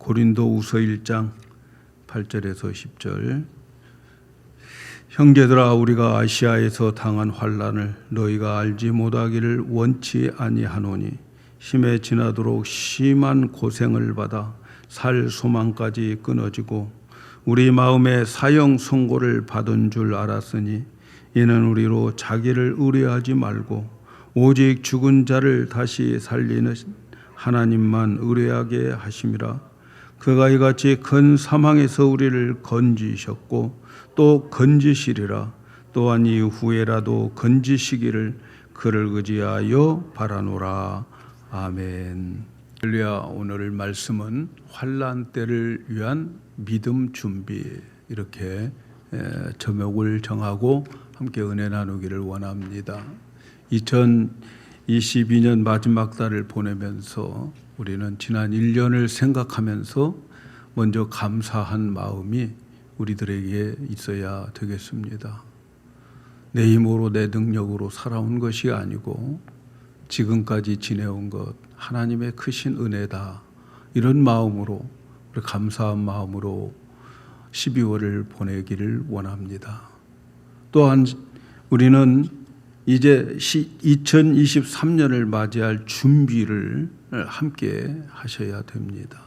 고린도후서 1장 8절에서 10절. 형제들아, 우리가 아시아에서 당한 환난을 너희가 알지 못하기를 원치 아니하노니 힘에 지나도록 심한 고생을 받아 살 소망까지 끊어지고 우리 마음에 사형 선고를 받은 줄 알았으니 이는 우리로 자기를 의뢰하지 말고 오직 죽은 자를 다시 살리는 하나님만 의뢰하게 하심이라. 그가 이같이 큰 사망에서 우리를 건지셨고 또 건지시리라. 또한 이후에라도 건지시기를 그를 의지하여 바라노라. 아멘. 할렐루야. 오늘 말씀은 환난 때를 위한 믿음 준비, 이렇게 제목을 정하고 함께 은혜 나누기를 원합니다. 2022년 마지막 달을 보내면서 우리는 지난 1년을 생각하면서 먼저 감사한 마음이 우리들에게 있어야 되겠습니다. 내 힘으로 내 능력으로 살아온 것이 아니고 지금까지 지내온 것 하나님의 크신 은혜다, 이런 마음으로, 우리 감사한 마음으로 12월을 보내기를 원합니다. 또한 우리는 이제 2023년을 맞이할 준비를 함께 하셔야 됩니다.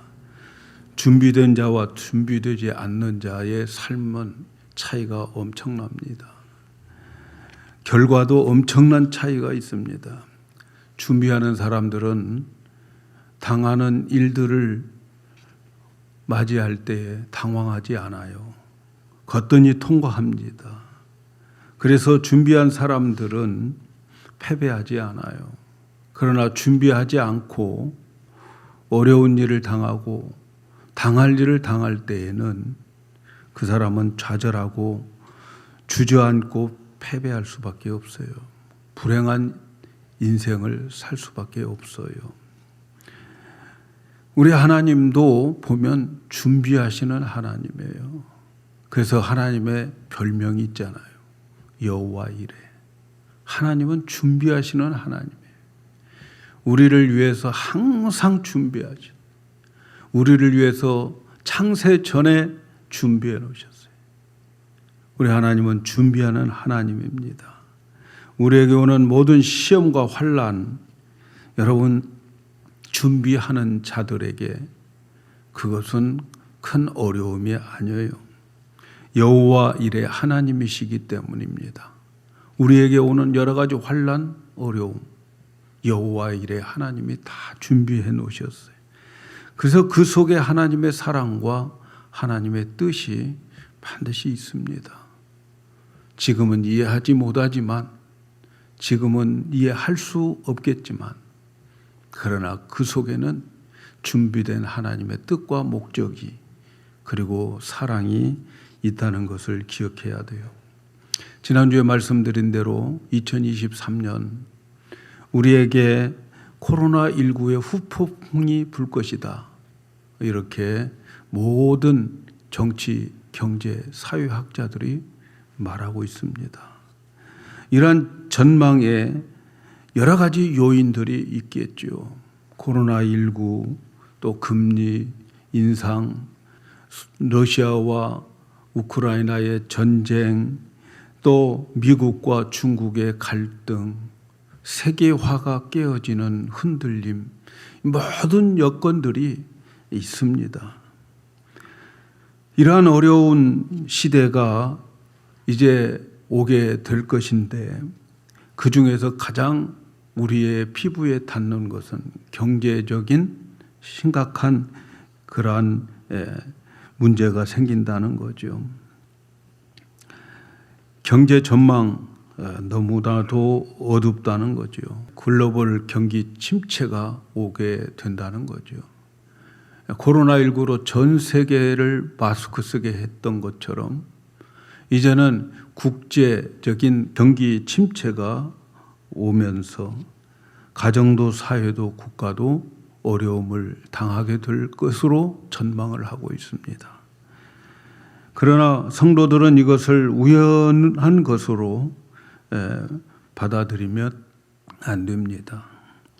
준비된 자와 준비되지 않는 자의 삶은 차이가 엄청납니다. 결과도 엄청난 차이가 있습니다. 준비하는 사람들은 당하는 일들을 맞이할 때에 당황하지 않아요. 거뜬히 통과합니다. 그래서 준비한 사람들은 패배하지 않아요. 그러나 준비하지 않고 어려운 일을 당하고 당할 일을 당할 때에는 그 사람은 좌절하고 주저앉고 패배할 수밖에 없어요. 불행한 인생을 살 수밖에 없어요. 우리 하나님도 보면 준비하시는 하나님이에요. 그래서 하나님의 별명이 있잖아요. 여호와 이레. 하나님은 준비하시는 하나님이에요. 우리를 위해서 항상 준비하죠. 우리를 위해서 창세 전에 준비해 놓으셨어요. 우리 하나님은 준비하는 하나님입니다. 우리에게 오는 모든 시험과 환난, 여러분, 준비하는 자들에게 그것은 큰 어려움이 아니에요. 여호와 이레 하나님이시기 때문입니다. 우리에게 오는 여러 가지 환난, 어려움, 여호와 이레 하나님이 다 준비해 놓으셨어요. 그래서 그 속에 하나님의 사랑과 하나님의 뜻이 반드시 있습니다. 지금은 이해하지 못하지만, 지금은 이해할 수 없겠지만, 그러나 그 속에는 준비된 하나님의 뜻과 목적이, 그리고 사랑이 있다는 것을 기억해야 돼요. 지난주에 말씀드린 대로 2023년 우리에게 코로나19의 후폭풍이 불 것이다, 이렇게 모든 정치, 경제, 사회학자들이 말하고 있습니다. 이러한 전망에 여러 가지 요인들이 있겠죠. 코로나19, 또 금리 인상, 러시아와 우크라이나의 전쟁, 또 미국과 중국의 갈등, 세계화가 깨어지는 흔들림, 모든 여건들이 있습니다. 이러한 어려운 시대가 이제 오게 될 것인데, 그 중에서 가장 우리의 피부에 닿는 것은 경제적인 심각한 그러한 문제가 생긴다는 거죠. 경제 전망 너무나도 어둡다는 거죠. 글로벌 경기 침체가 오게 된다는 거죠. 코로나19로 전 세계를 마스크 쓰게 했던 것처럼 이제는 국제적인 경기 침체가 오면서 가정도 사회도 국가도 어려움을 당하게 될 것으로 전망을 하고 있습니다. 그러나 성도들은 이것을 우연한 것으로 받아들이면 안 됩니다.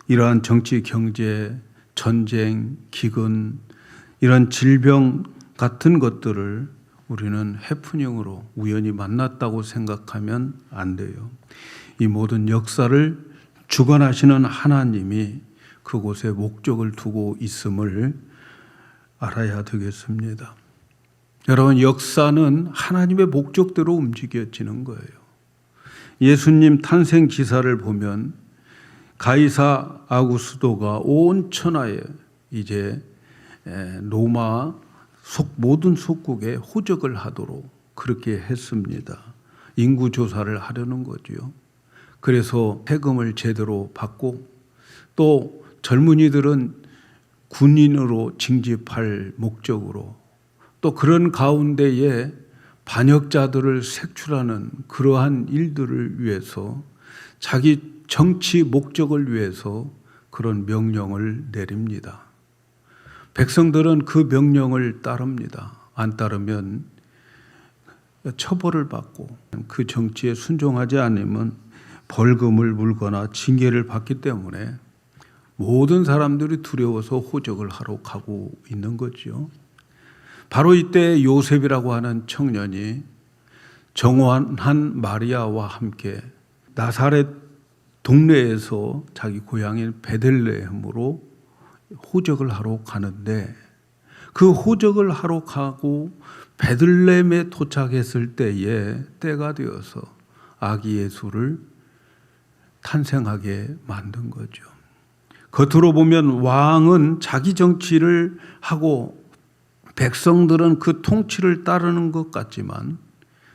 이러한 정치, 경제, 전쟁, 기근, 이런 질병 같은 것들을 우리는 해프닝으로 우연히 만났다고 생각하면 안 돼요. 이 모든 역사를 주관하시는 하나님이 그곳에 목적을 두고 있음을 알아야 되겠습니다. 여러분, 역사는 하나님의 목적대로 움직여지는 거예요. 예수님 탄생 기사를 보면 가이사 아구스도가 온 천하에 이제 로마 모든 속국에 호적을 하도록 그렇게 했습니다. 인구 조사를 하려는 거죠. 그래서 세금을 제대로 받고 또 젊은이들은 군인으로 징집할 목적으로 또 그런 가운데에 반역자들을 색출하는 그러한 일들을 위해서 자기 정치 목적을 위해서 그런 명령을 내립니다. 백성들은 그 명령을 따릅니다. 안 따르면 처벌을 받고 그 정치에 순종하지 않으면 벌금을 물거나 징계를 받기 때문에 모든 사람들이 두려워서 호적을 하러 가고 있는 거죠. 바로 이때 요셉이라고 하는 청년이 정환한 마리아와 함께 나사렛 동네에서 자기 고향인 베들레헴으로 호적을 하러 가는데 그 호적을 하러 가고 베들레헴에 도착했을 때에 때가 되어서 아기 예수를 탄생하게 만든 거죠. 겉으로 보면 왕은 자기 정치를 하고 백성들은 그 통치를 따르는 것 같지만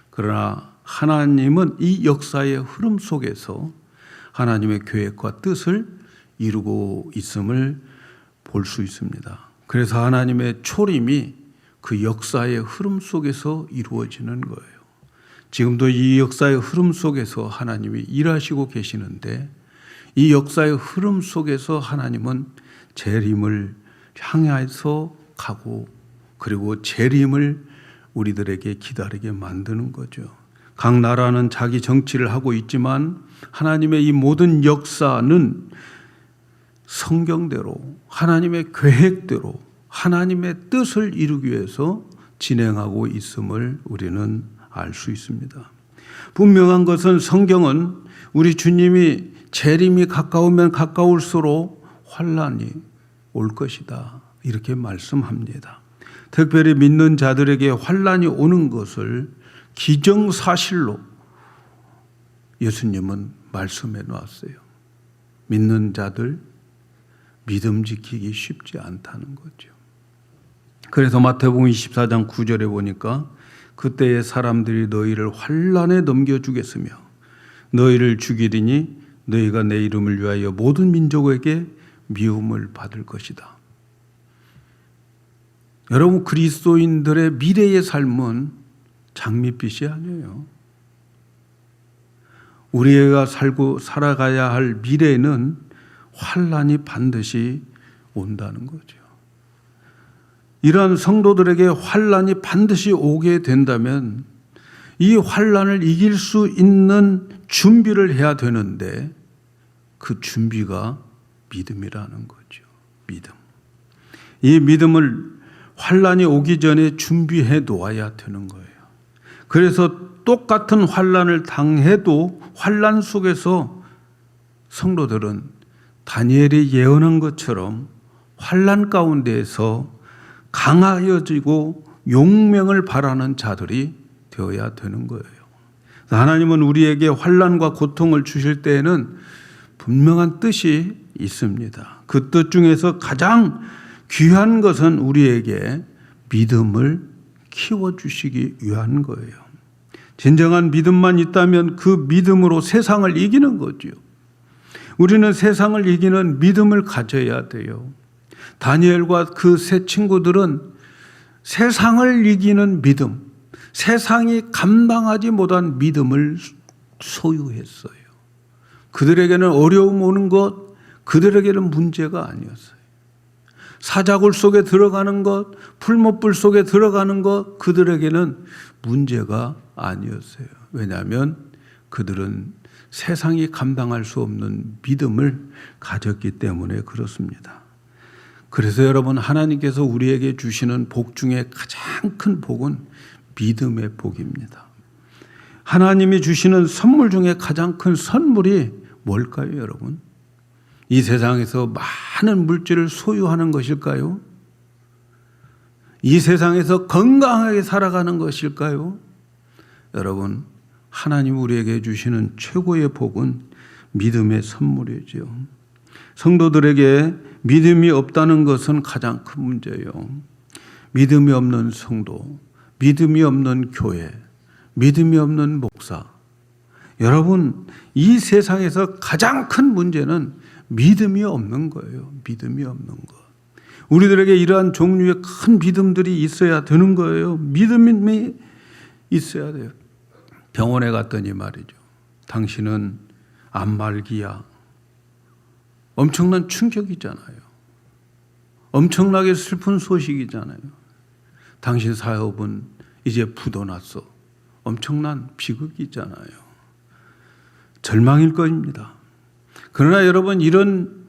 그러나 하나님은 이 역사의 흐름 속에서 하나님의 계획과 뜻을 이루고 있음을 볼 수 있습니다. 그래서 하나님의 초림이 그 역사의 흐름 속에서 이루어지는 거예요. 지금도 이 역사의 흐름 속에서 하나님이 일하시고 계시는데 이 역사의 흐름 속에서 하나님은 재림을 향해서 가고 그리고 재림을 우리들에게 기다리게 만드는 거죠. 각 나라는 자기 정치를 하고 있지만 하나님의 이 모든 역사는 성경대로 하나님의 계획대로 하나님의 뜻을 이루기 위해서 진행하고 있음을 우리는 알 수 있습니다. 분명한 것은 성경은 우리 주님이 재림이 가까우면 가까울수록 환난이 올 것이다 이렇게 말씀합니다. 특별히 믿는 자들에게 환난이 오는 것을 기정사실로 예수님은 말씀해 놨어요. 믿는 자들 믿음 지키기 쉽지 않다는 거죠. 그래서 마태복음 24장 9절에 보니까 그때의 사람들이 너희를 환난에 넘겨주겠으며 너희를 죽이리니 너희가 내 이름을 위하여 모든 민족에게 미움을 받을 것이다. 여러분, 그리스도인들의 미래의 삶은 장밋빛이 아니에요. 우리가 살아가야 할 미래는 환난이 반드시 온다는 거죠. 이러한 성도들에게 환난이 반드시 오게 된다면 이 환난을 이길 수 있는 준비를 해야 되는데 그 준비가 믿음이라는 거죠. 믿음. 이 믿음을 환난이 오기 전에 준비해 놓아야 되는 거예요. 그래서 똑같은 환난을 당해도 환난 속에서 성도들은 다니엘이 예언한 것처럼 환난 가운데에서 강하여지고 용맹을 바라는 자들이 되어야 되는 거예요. 하나님은 우리에게 환난과 고통을 주실 때에는 분명한 뜻이 있습니다. 그 뜻 중에서 가장 귀한 것은 우리에게 믿음을 키워주시기 위한 거예요. 진정한 믿음만 있다면 그 믿음으로 세상을 이기는 거죠. 우리는 세상을 이기는 믿음을 가져야 돼요. 다니엘과 그 세 친구들은 세상을 이기는 믿음, 세상이 감당하지 못한 믿음을 소유했어요. 그들에게는 어려움 오는 것, 그들에게는 문제가 아니었어요. 사자굴 속에 들어가는 것, 풀못불 속에 들어가는 것, 그들에게는 문제가 아니었어요. 왜냐하면 그들은 세상이 감당할 수 없는 믿음을 가졌기 때문에 그렇습니다. 그래서 여러분, 하나님께서 우리에게 주시는 복 중에 가장 큰 복은 믿음의 복입니다. 하나님이 주시는 선물 중에 가장 큰 선물이 뭘까요, 여러분? 이 세상에서 많은 물질을 소유하는 것일까요? 이 세상에서 건강하게 살아가는 것일까요? 여러분, 하나님 우리에게 주시는 최고의 복은 믿음의 선물이죠. 성도들에게 믿음이 없다는 것은 가장 큰 문제예요. 믿음이 없는 성도, 믿음이 없는 교회, 믿음이 없는 목사. 여러분, 이 세상에서 가장 큰 문제는 믿음이 없는 거예요. 믿음이 없는 것. 우리들에게 이러한 종류의 큰 믿음들이 있어야 되는 거예요. 믿음이 있어야 돼요. 병원에 갔더니 말이죠. 당신은 암말기야. 엄청난 충격이잖아요. 엄청나게 슬픈 소식이잖아요. 당신 사업은 이제 부도났어. 엄청난 비극이잖아요. 절망일 것입니다. 그러나 여러분, 이런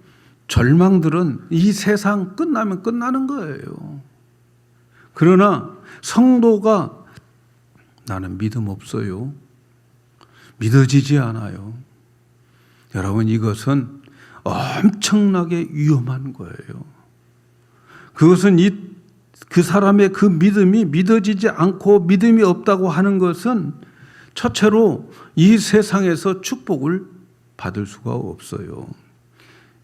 절망들은 이 세상 끝나면 끝나는 거예요. 그러나 성도가 나는 믿음 없어요. 믿어지지 않아요. 여러분, 이것은 엄청나게 위험한 거예요. 그것은 그 사람의 그 믿음이 믿어지지 않고 믿음이 없다고 하는 것은 첫째로 이 세상에서 축복을 받을 수가 없어요.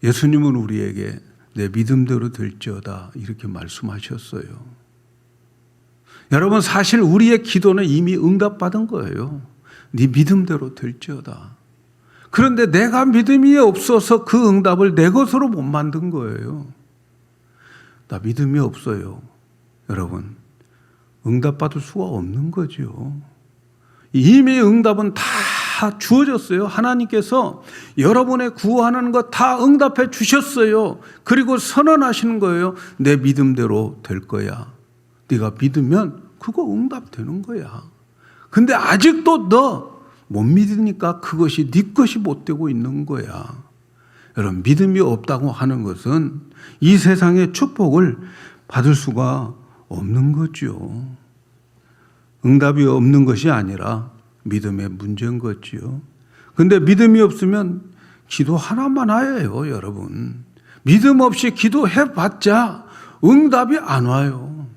예수님은 우리에게 내 믿음대로 될지어다 이렇게 말씀하셨어요. 여러분, 사실 우리의 기도는 이미 응답받은 거예요. 네 믿음대로 될지어다. 그런데 내가 믿음이 없어서 그 응답을 내 것으로 못 만든 거예요. 나 믿음이 없어요. 여러분, 응답받을 수가 없는 거죠. 이미 응답은 다 주어졌어요. 하나님께서 여러분의 구하는 것 다 응답해 주셨어요. 그리고 선언하시는 거예요. 내 믿음대로 될 거야. 네가 믿으면 그거 응답되는 거야. 근데 아직도 너 못 믿으니까 그것이 네 것이 못 되고 있는 거야. 여러분, 믿음이 없다고 하는 것은 이 세상의 축복을 받을 수가 없는 거죠. 응답이 없는 것이 아니라 믿음의 문제인 거지요. 근데 믿음이 없으면 기도 하나만 해요, 여러분. 믿음 없이 기도해봤자 응답이 안 와요.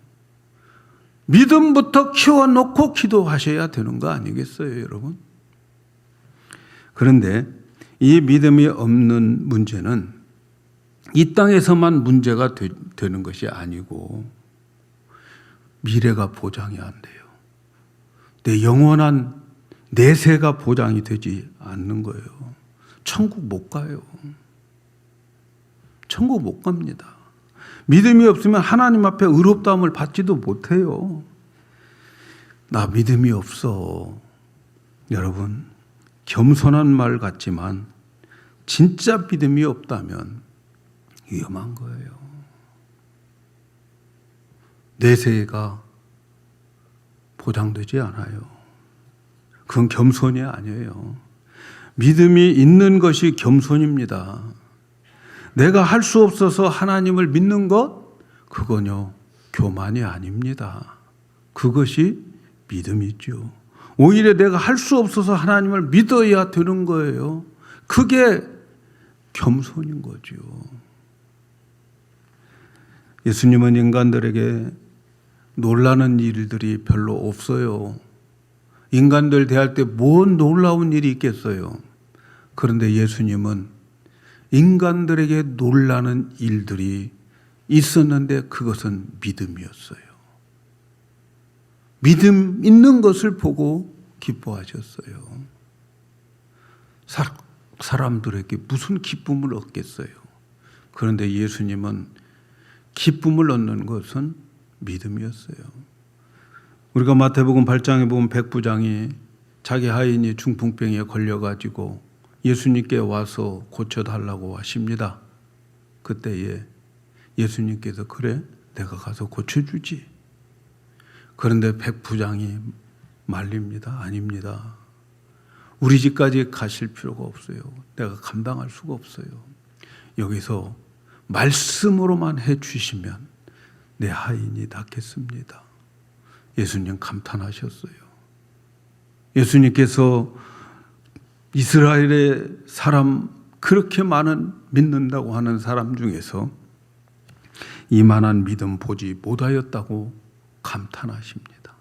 믿음부터 키워놓고 기도하셔야 되는 거 아니겠어요, 여러분? 그런데 이 믿음이 없는 문제는 이 땅에서만 문제가 되는 것이 아니고 미래가 보장이 안 돼요. 내 영원한 내세가 보장이 되지 않는 거예요. 천국 못 가요. 천국 못 갑니다. 믿음이 없으면 하나님 앞에 의롭다함을 받지도 못해요. 나 믿음이 없어. 여러분, 겸손한 말 같지만 진짜 믿음이 없다면 위험한 거예요. 내세가 보장되지 않아요. 그건 겸손이 아니에요. 믿음이 있는 것이 겸손입니다. 내가 할 수 없어서 하나님을 믿는 것, 그건요, 교만이 아닙니다. 그것이 믿음이죠. 오히려 내가 할 수 없어서 하나님을 믿어야 되는 거예요. 그게 겸손인 거죠. 예수님은 인간들에게 놀라는 일들이 별로 없어요. 인간들 대할 때 뭔 놀라운 일이 있겠어요. 그런데 예수님은 인간들에게 놀라는 일들이 있었는데 그것은 믿음이었어요. 믿음 있는 것을 보고 기뻐하셨어요. 사람들에게 무슨 기쁨을 얻겠어요. 그런데 예수님은 기쁨을 얻는 것은 믿음이었어요. 우리가 마태복음 8장에 보면 백부장이 자기 하인이 중풍병에 걸려가지고 예수님께 와서 고쳐달라고 하십니다. 그때에 예수님께서 그래, 내가 가서 고쳐주지. 그런데 백부장이 말립니다. 아닙니다. 우리 집까지 가실 필요가 없어요. 내가 감당할 수가 없어요. 여기서 말씀으로만 해 주시면 내 하인이 낫겠습니다. 예수님 감탄하셨어요. 예수님께서 이스라엘의 사람, 그렇게 많은 믿는다고 하는 사람 중에서 이만한 믿음 보지 못하였다고 감탄하십니다.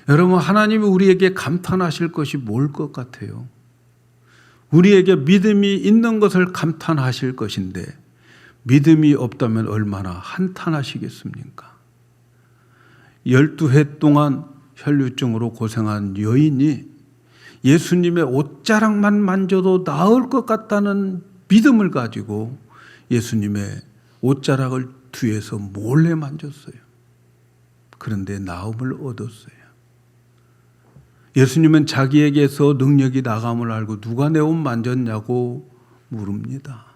여러분, 하나님이 우리에게 감탄하실 것이 뭘 것 같아요? 우리에게 믿음이 있는 것을 감탄하실 것인데 믿음이 없다면 얼마나 한탄하시겠습니까? 12해 동안 혈류증으로 고생한 여인이 예수님의 옷자락만 만져도 나을 것 같다는 믿음을 가지고 예수님의 옷자락을 뒤에서 몰래 만졌어요. 그런데 나음을 얻었어요. 예수님은 자기에게서 능력이 나감을 알고 누가 내 옷 만졌냐고 물습니다.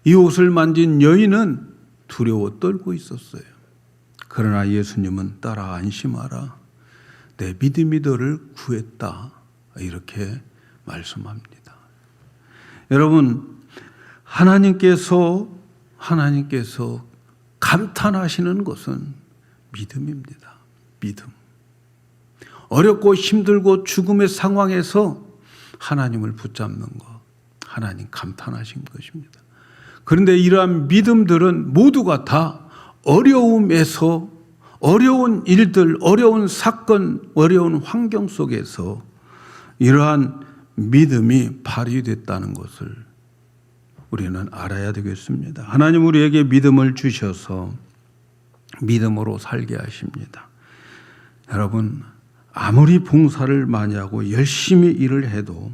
이 옷을 만진 여인은 두려워 떨고 있었어요. 그러나 예수님은 따라 안심하라. 내 믿음이 너를 구했다. 이렇게 말씀합니다. 여러분, 하나님께서 감탄하시는 것은 믿음입니다. 믿음. 어렵고 힘들고 죽음의 상황에서 하나님을 붙잡는 것, 하나님 감탄하신 것입니다. 그런데 이러한 믿음들은 모두가 다 어려움에서, 어려운 일들, 어려운 사건, 어려운 환경 속에서 이러한 믿음이 발휘됐다는 것을 우리는 알아야 되겠습니다. 하나님 우리에게 믿음을 주셔서 믿음으로 살게 하십니다. 여러분, 아무리 봉사를 많이 하고 열심히 일을 해도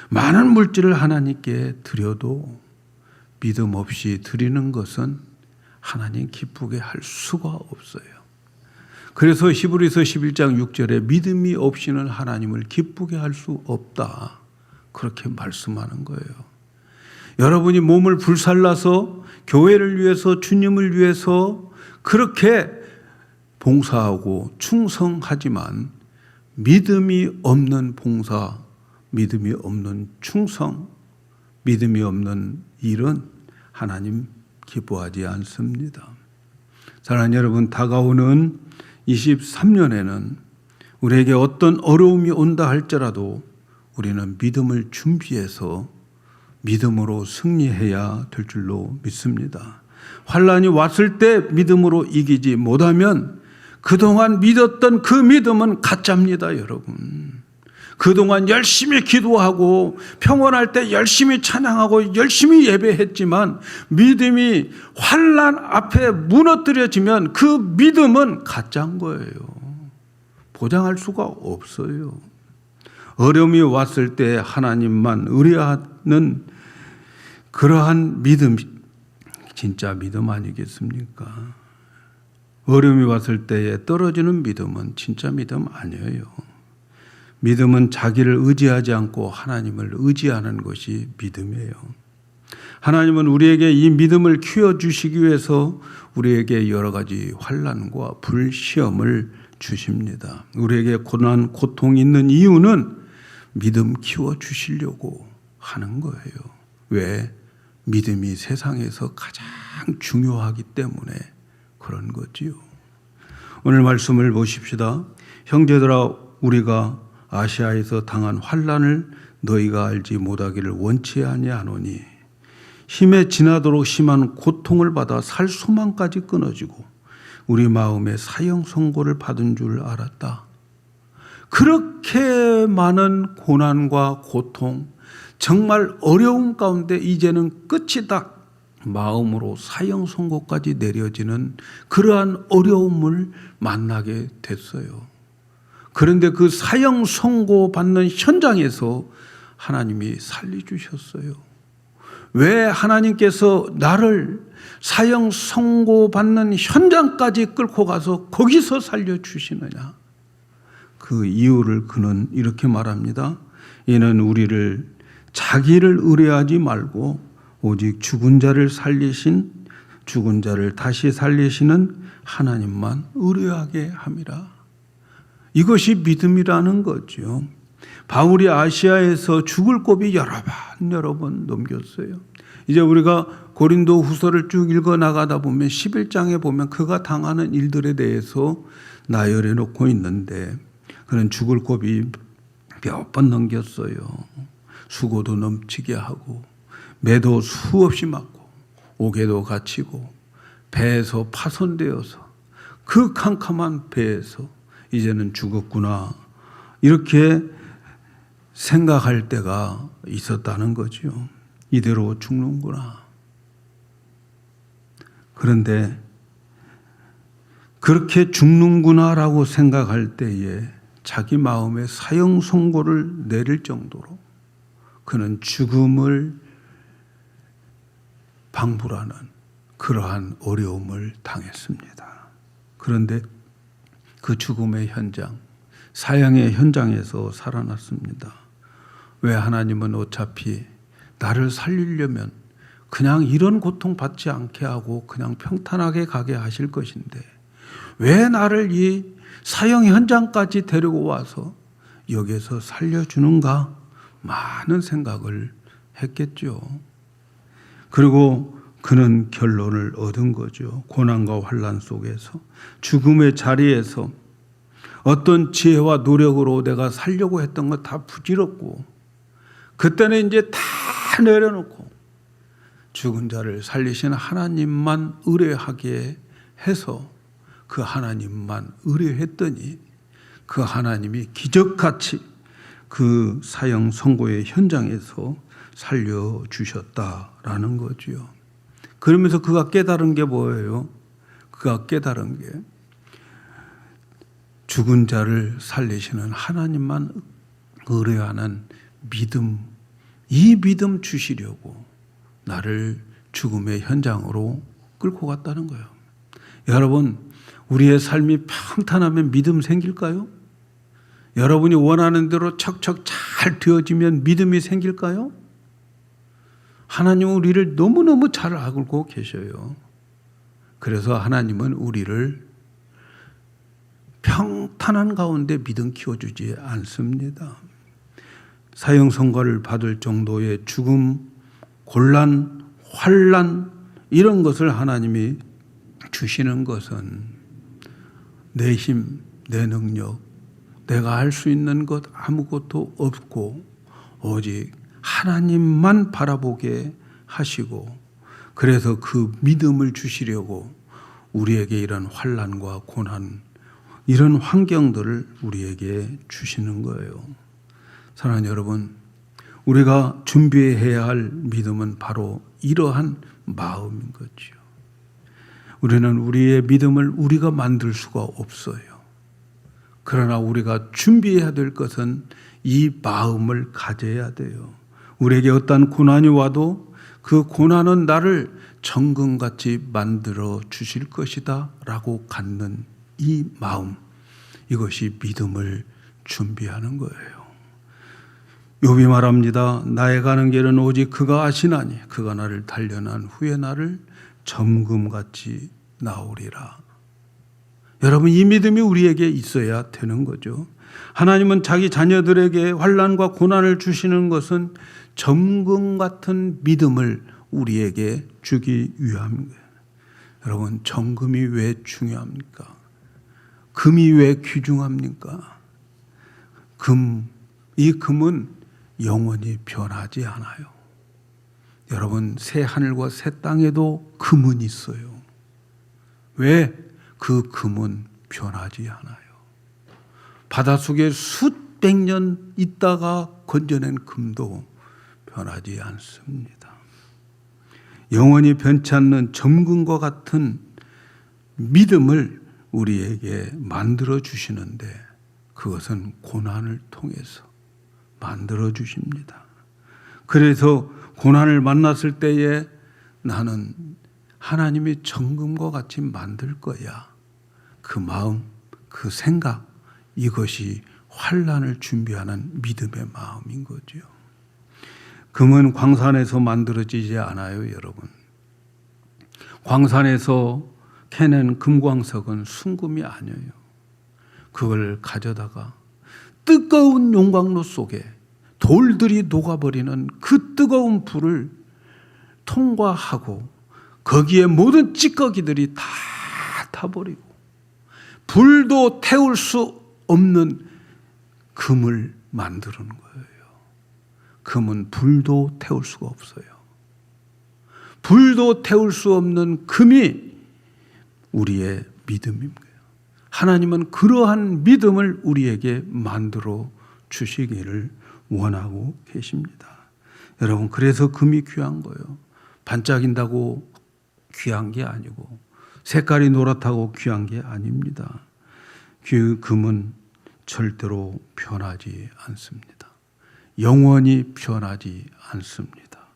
많은 물질을 하나님께 드려도 믿음 없이 드리는 것은 하나님 기쁘게 할 수가 없어요. 그래서 히브리서 11장 6절에 믿음이 없이는 하나님을 기쁘게 할 수 없다. 그렇게 말씀하는 거예요. 여러분이 몸을 불살라서 교회를 위해서, 주님을 위해서 그렇게 봉사하고 충성하지만 믿음이 없는 봉사, 믿음이 없는 충성, 믿음이 없는 일은 하나님 기뻐하지 않습니다. 사랑하는 여러분, 다가오는 23년에는 우리에게 어떤 어려움이 온다 할지라도 우리는 믿음을 준비해서 믿음으로 승리해야 될 줄로 믿습니다. 환난이 왔을 때 믿음으로 이기지 못하면 그동안 믿었던 그 믿음은 가짜입니다, 여러분. 그동안 열심히 기도하고 평온할 때 열심히 찬양하고 열심히 예배했지만 믿음이 환난 앞에 무너뜨려지면 그 믿음은 가짜인 거예요. 보장할 수가 없어요. 어려움이 왔을 때 하나님만 의뢰하는 그러한 믿음, 진짜 믿음 아니겠습니까? 어려움이 왔을 때에 떨어지는 믿음은 진짜 믿음 아니에요. 믿음은 자기를 의지하지 않고 하나님을 의지하는 것이 믿음이에요. 하나님은 우리에게 이 믿음을 키워주시기 위해서 우리에게 여러 가지 환난과 불시험을 주십니다. 우리에게 고난, 고통이 있는 이유는 믿음 키워주시려고 하는 거예요. 왜? 믿음이 세상에서 가장 중요하기 때문에 그런 거지요. 오늘 말씀을 보십시다. 형제들아, 우리가 아시아에서 당한 환난을 너희가 알지 못하기를 원치 아니하노니 힘에 지나도록 심한 고통을 받아 살 소망까지 끊어지고 우리 마음에 사형 선고를 받은 줄 알았다. 그렇게 많은 고난과 고통, 정말 어려움 가운데 이제는 끝이다. 마음으로 사형 선고까지 내려지는 그러한 어려움을 만나게 됐어요. 그런데 그 사형 선고 받는 현장에서 하나님이 살려주셨어요. 왜 하나님께서 나를 사형 선고 받는 현장까지 끌고 가서 거기서 살려주시느냐? 그 이유를 그는 이렇게 말합니다. 이는 우리를 자기를 의뢰하지 말고 오직 죽은 자를 다시 살리시는 하나님만 의뢰하게 함이라. 이것이 믿음이라는 거죠. 바울이 아시아에서 죽을 고비 여러 번 넘겼어요. 이제 우리가 고린도 후서를 쭉 읽어 나가다 보면 11장에 보면 그가 당하는 일들에 대해서 나열해 놓고 있는데, 그는 죽을 고비 몇 번 넘겼어요. 수고도 넘치게 하고 매도 수없이 맞고 옥에도 갇히고 배에서 파손되어서 그 캄캄한 배에서 이제는 죽었구나 이렇게 생각할 때가 있었다는 거죠. 이대로 죽는구나. 그런데 그렇게 죽는구나라고 생각할 때에 자기 마음에 사형 선고를 내릴 정도로 그는 죽음을 방불하는 그러한 어려움을 당했습니다. 그런데 그 죽음의 현장, 사형의 현장에서 살아났습니다. 왜? 하나님은 어차피 나를 살리려면 그냥 이런 고통 받지 않게 하고 그냥 평탄하게 가게 하실 것인데 왜 나를 이 사형 현장까지 데리고 와서 여기서 살려주는가? 많은 생각을 했겠죠. 그리고 그는 결론을 얻은 거죠. 고난과 환난 속에서 죽음의 자리에서 어떤 지혜와 노력으로 내가 살려고 했던 거 다 부질없고 그때는 이제 다 내려놓고 죽은 자를 살리신 하나님만 의뢰하게 해서 그 하나님만 의뢰했더니 그 하나님이 기적같이 그 사형 선고의 현장에서 살려주셨다라는 거죠. 그러면서 그가 깨달은 게 뭐예요? 그가 깨달은 게 죽은 자를 살리시는 하나님만 의뢰하는 믿음, 이 믿음 주시려고 나를 죽음의 현장으로 끌고 갔다는 거예요. 여러분, 우리의 삶이 평탄하면 믿음 생길까요? 여러분이 원하는 대로 척척 잘 되어지면 믿음이 생길까요? 하나님은 우리를 너무너무 잘 알고 계셔요. 그래서 하나님은 우리를 평탄한 가운데 믿음 키워주지 않습니다. 사형 선고를 받을 정도의 죽음, 곤란, 환난 이런 것을 하나님이 주시는 것은 내 힘, 내 능력, 내가 할 수 있는 것 아무것도 없고 오직 하나님만 바라보게 하시고 그래서 그 믿음을 주시려고 우리에게 이런 환난과 고난 이런 환경들을 우리에게 주시는 거예요. 사랑하는 여러분, 우리가 준비해야 할 믿음은 바로 이러한 마음인 거죠. 우리는 우리의 믿음을 우리가 만들 수가 없어요. 그러나 우리가 준비해야 될 것은 이 마음을 가져야 돼요. 우리에게 어떤 고난이 와도 그 고난은 나를 정금같이 만들어 주실 것이다 라고 갖는 이 마음, 이것이 믿음을 준비하는 거예요. 욥이 말합니다. 나의 가는 길은 오직 그가 아시나니 그가 나를 단련한 후에 나를 점금같이 나오리라. 여러분, 이 믿음이 우리에게 있어야 되는 거죠. 하나님은 자기 자녀들에게 환난과 고난을 주시는 것은 점금 같은 믿음을 우리에게 주기 위함입니다. 여러분, 점금이 왜 중요합니까? 금이 왜 귀중합니까? 이 금은 영원히 변하지 않아요. 여러분, 새 하늘과 새 땅에도 금은 있어요. 왜? 그 금은 변하지 않아요. 바닷속에 수백 년 있다가 건져낸 금도 변하지 않습니다. 영원히 변치 않는 점금과 같은 믿음을 우리에게 만들어 주시는데 그것은 고난을 통해서 만들어 주십니다. 그래서 고난을 만났을 때에 나는 하나님이 정금과 같이 만들 거야. 그 마음, 그 생각, 이것이 환난을 준비하는 믿음의 마음인 거죠. 금은 광산에서 만들어지지 않아요, 여러분. 광산에서 캐낸 금광석은 순금이 아니에요. 그걸 가져다가 뜨거운 용광로 속에 돌들이 녹아버리는 그 뜨거운 불을 통과하고 거기에 모든 찌꺼기들이 다 타버리고 불도 태울 수 없는 금을 만드는 거예요. 금은 불도 태울 수가 없어요. 불도 태울 수 없는 금이 우리의 믿음입니다. 하나님은 그러한 믿음을 우리에게 만들어 주시기를 원하고 계십니다. 여러분, 그래서 금이 귀한 거예요. 반짝인다고 귀한 게 아니고 색깔이 노랗다고 귀한 게 아닙니다. 그 금은 절대로 변하지 않습니다. 영원히 변하지 않습니다.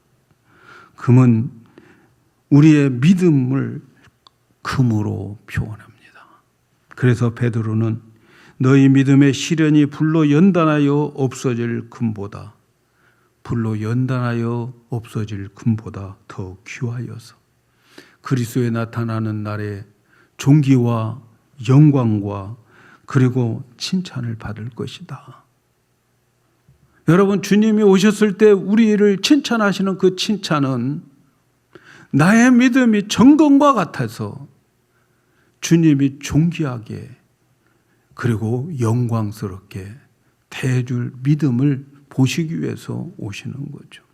금은 우리의 믿음을 금으로 표현합니다. 그래서 베드로는 너희 믿음의 시련이 불로 연단하여 없어질 금보다 더 귀하여서 그리스도에 나타나는 날에 존귀와 영광과 그리고 칭찬을 받을 것이다. 여러분, 주님이 오셨을 때 우리를 칭찬하시는 그 칭찬은 나의 믿음이 정금과 같아서 주님이 존귀하게 그리고 영광스럽게 대해줄 믿음을 보시기 위해서 오시는 거죠.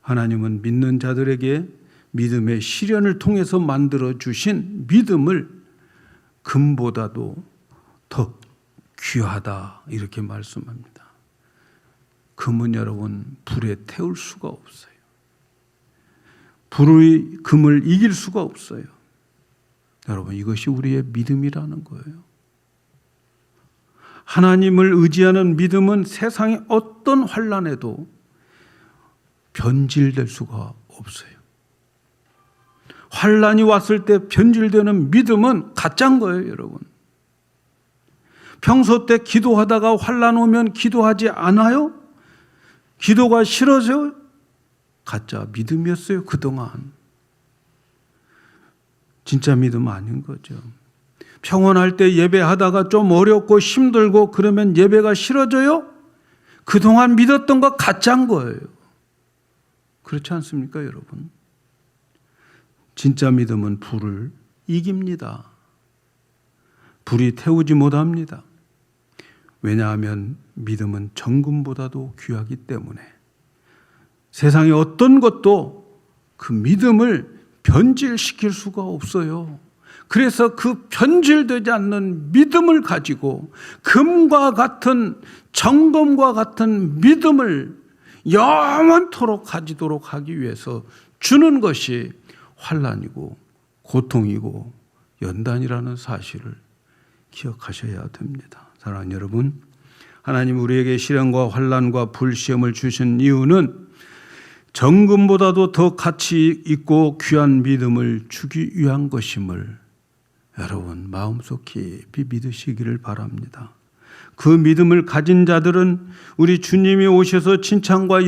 하나님은 믿는 자들에게 믿음의 시련을 통해서 만들어 주신 믿음을 금보다도 더 귀하다 이렇게 말씀합니다. 금은 여러분 불에 태울 수가 없어요. 불의 금을 이길 수가 없어요. 여러분, 이것이 우리의 믿음이라는 거예요. 하나님을 의지하는 믿음은 세상의 어떤 환난에도 변질될 수가 없어요. 환난이 왔을 때 변질되는 믿음은 가짜인 거예요, 여러분. 평소 때 기도하다가 환난 오면 기도하지 않아요? 기도가 싫어져요? 가짜 믿음이었어요, 그동안. 진짜 믿음 아닌 거죠. 평온할 때 예배하다가 좀 어렵고 힘들고 그러면 예배가 싫어져요? 그동안 믿었던 거 가짜인 거예요. 그렇지 않습니까, 여러분? 진짜 믿음은 불을 이깁니다. 불이 태우지 못합니다. 왜냐하면 믿음은 정금보다도 귀하기 때문에 세상의 어떤 것도 그 믿음을 변질시킬 수가 없어요. 그래서 그 변질되지 않는 믿음을 가지고 금과 같은 정금과 같은 믿음을 영원토록 가지도록 하기 위해서 주는 것이 환난이고 고통이고 연단이라는 사실을 기억하셔야 됩니다. 사랑하는 여러분, 하나님 우리에게 시련과 환난과 불시험을 주신 이유는 정금보다도 더 가치 있고 귀한 믿음을 주기 위한 것임을 여러분 마음속 깊이 믿으시기를 바랍니다. 그 믿음을 가진 자들은 우리 주님이 오셔서 칭찬과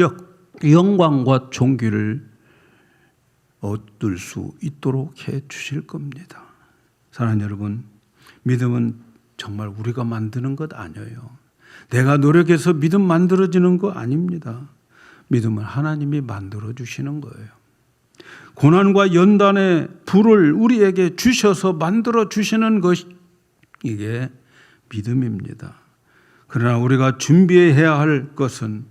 영광과 존귀를 얻을 수 있도록 해 주실 겁니다. 사랑하는 여러분, 믿음은 정말 우리가 만드는 것 아니에요. 내가 노력해서 믿음 만들어지는 거 아닙니다. 믿음은 하나님이 만들어 주시는 거예요. 고난과 연단의 불을 우리에게 주셔서 만들어 주시는 것이 이게 믿음입니다. 그러나 우리가 준비해야 할 것은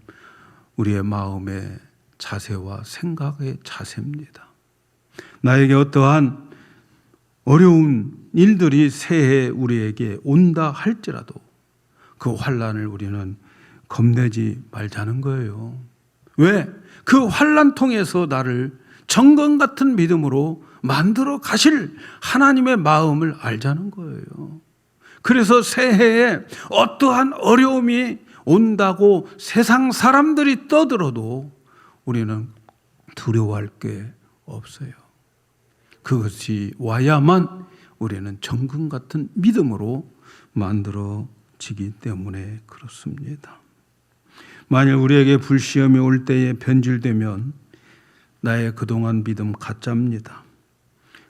우리의 마음의 자세와 생각의 자세입니다. 나에게 어떠한 어려운 일들이 새해 우리에게 온다 할지라도 그 환난을 우리는 겁내지 말자는 거예요. 왜? 그 환난 통해서 나를 정금 같은 믿음으로 만들어 가실 하나님의 마음을 알자는 거예요. 그래서 새해에 어떠한 어려움이 온다고 세상 사람들이 떠들어도 우리는 두려워할 게 없어요. 그것이 와야만 우리는 정금 같은 믿음으로 만들어지기 때문에 그렇습니다. 만일 우리에게 불시험이 올 때에 변질되면 나의 그동안 믿음 가짜입니다.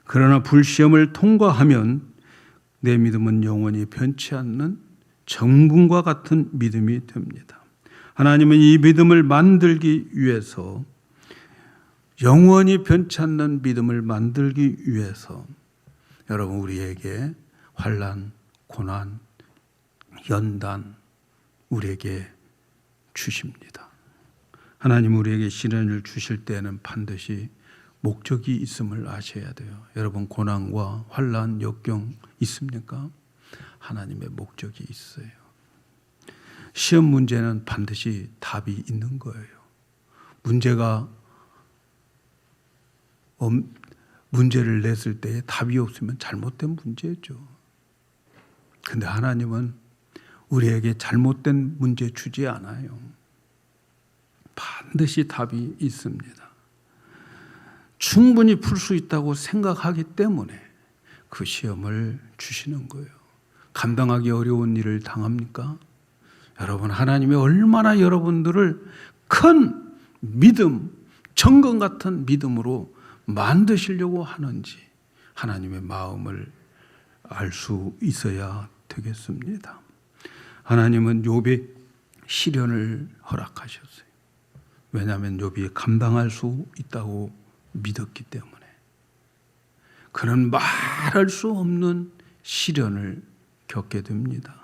그러나 불시험을 통과하면 내 믿음은 영원히 변치 않는 정금과 같은 믿음이 됩니다. 하나님은 이 믿음을 만들기 위해서 영원히 변치 않는 믿음을 만들기 위해서 여러분 우리에게 환난, 고난, 연단 우리에게 주십니다. 하나님 우리에게 시련을 주실 때는 반드시 목적이 있음을 아셔야 돼요. 여러분 고난과 환난, 역경 있습니까? 하나님의 목적이 있어요. 시험 문제는 반드시 답이 있는 거예요. 문제를 냈을 때 답이 없으면 잘못된 문제죠. 근데 하나님은 우리에게 잘못된 문제 주지 않아요. 반드시 답이 있습니다. 충분히 풀 수 있다고 생각하기 때문에 그 시험을 주시는 거예요. 감당하기 어려운 일을 당합니까? 여러분 하나님이 얼마나 여러분들을 큰 믿음, 정금 같은 믿음으로 만드시려고 하는지 하나님의 마음을 알 수 있어야 되겠습니다. 하나님은 욥의 시련을 허락하셨어요. 왜냐하면 욥이 감당할 수 있다고 믿었기 때문에. 그는 말할 수 없는 시련을 겪게 됩니다.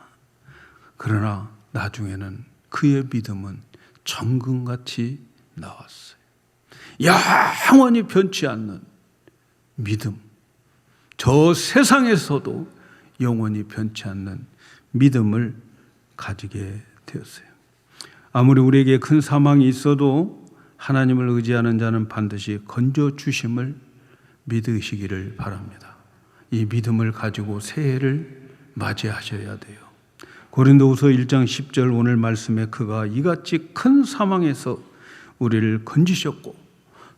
그러나 나중에는 그의 믿음은 정금같이 나왔어요. 영원히 변치 않는 믿음, 저 세상에서도 영원히 변치 않는 믿음을 가지게 되었어요. 아무리 우리에게 큰 사망이 있어도 하나님을 의지하는 자는 반드시 건져주심을 믿으시기를 바랍니다. 이 믿음을 가지고 새해를 맞이하셔야 돼요. 고린도후서 1장 10절 오늘 말씀에 그가 이같이 큰 사망에서 우리를 건지셨고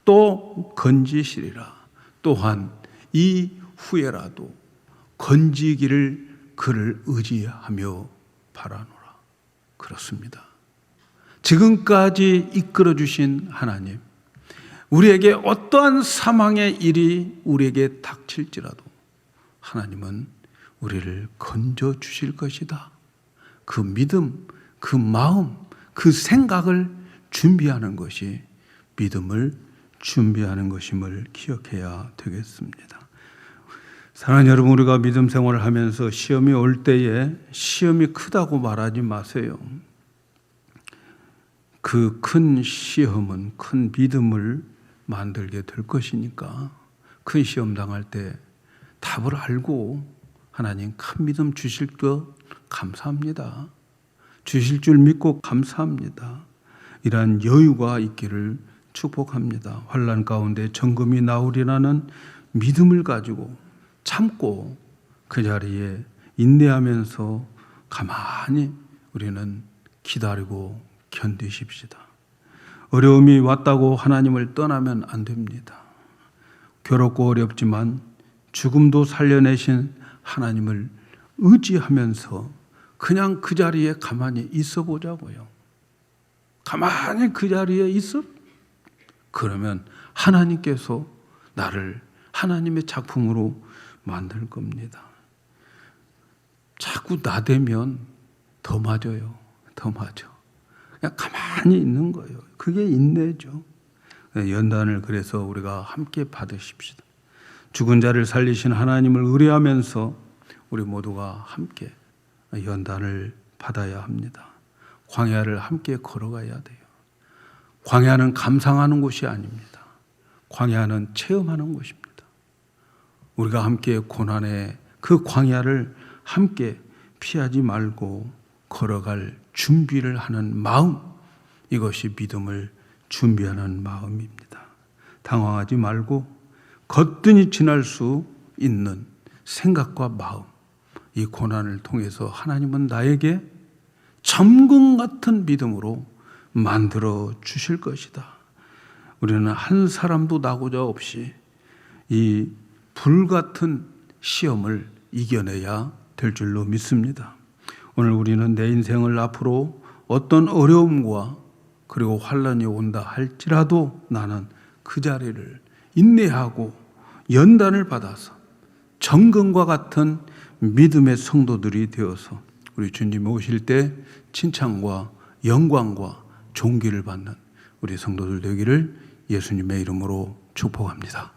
또 건지시리라. 또한 이 후에라도 건지기를 그를 의지하며 바라노라. 그렇습니다. 지금까지 이끌어 주신 하나님, 우리에게 어떠한 사망의 일이 우리에게 닥칠지라도 하나님은 우리를 건져 주실 것이다. 그 믿음, 그 마음, 그 생각을 준비하는 것이 믿음을 준비하는 것임을 기억해야 되겠습니다. 사랑하는 여러분, 우리가 믿음 생활을 하면서 시험이 올 때에 시험이 크다고 말하지 마세요. 그 큰 시험은 큰 믿음을 만들게 될 것이니까 큰 시험 당할 때 답을 알고 하나님 큰 믿음 주실 것 감사합니다. 주실 줄 믿고 감사합니다. 이러한 여유가 있기를 축복합니다. 환난 가운데 정금이 나오리라는 믿음을 가지고 참고 그 자리에 인내하면서 가만히 우리는 기다리고 견디십시다. 어려움이 왔다고 하나님을 떠나면 안 됩니다. 괴롭고 어렵지만 죽음도 살려내신 하나님을 의지하면서 그냥 그 자리에 가만히 있어 보자고요. 가만히 그 자리에 있어. 그러면 하나님께서 나를 하나님의 작품으로 만들 겁니다. 자꾸 나대면 더 맞아요. 더 맞아. 그냥 가만히 있는 거예요. 그게 인내죠. 연단을 그래서 우리가 함께 받으십시다. 죽은 자를 살리신 하나님을 의뢰하면서 우리 모두가 함께 연단을 받아야 합니다. 광야를 함께 걸어가야 돼요. 광야는 감상하는 곳이 아닙니다. 광야는 체험하는 곳입니다. 우리가 함께 고난의 그 광야를 함께 피하지 말고 걸어갈 준비를 하는 마음, 이것이 믿음을 준비하는 마음입니다. 당황하지 말고 거뜬히 지날 수 있는 생각과 마음, 이 고난을 통해서 하나님은 나에게 점금 같은 믿음으로 만들어 주실 것이다. 우리는 한 사람도 나고자 없이 이 불같은 시험을 이겨내야 될 줄로 믿습니다. 오늘 우리는 내 인생을 앞으로 어떤 어려움과 그리고 환난이 온다 할지라도 나는 그 자리를 인내하고 연단을 받아서 정금과 같은 믿음의 성도들이 되어서 우리 주님 오실 때 칭찬과 영광과 존귀를 받는 우리 성도들 되기를 예수님의 이름으로 축복합니다.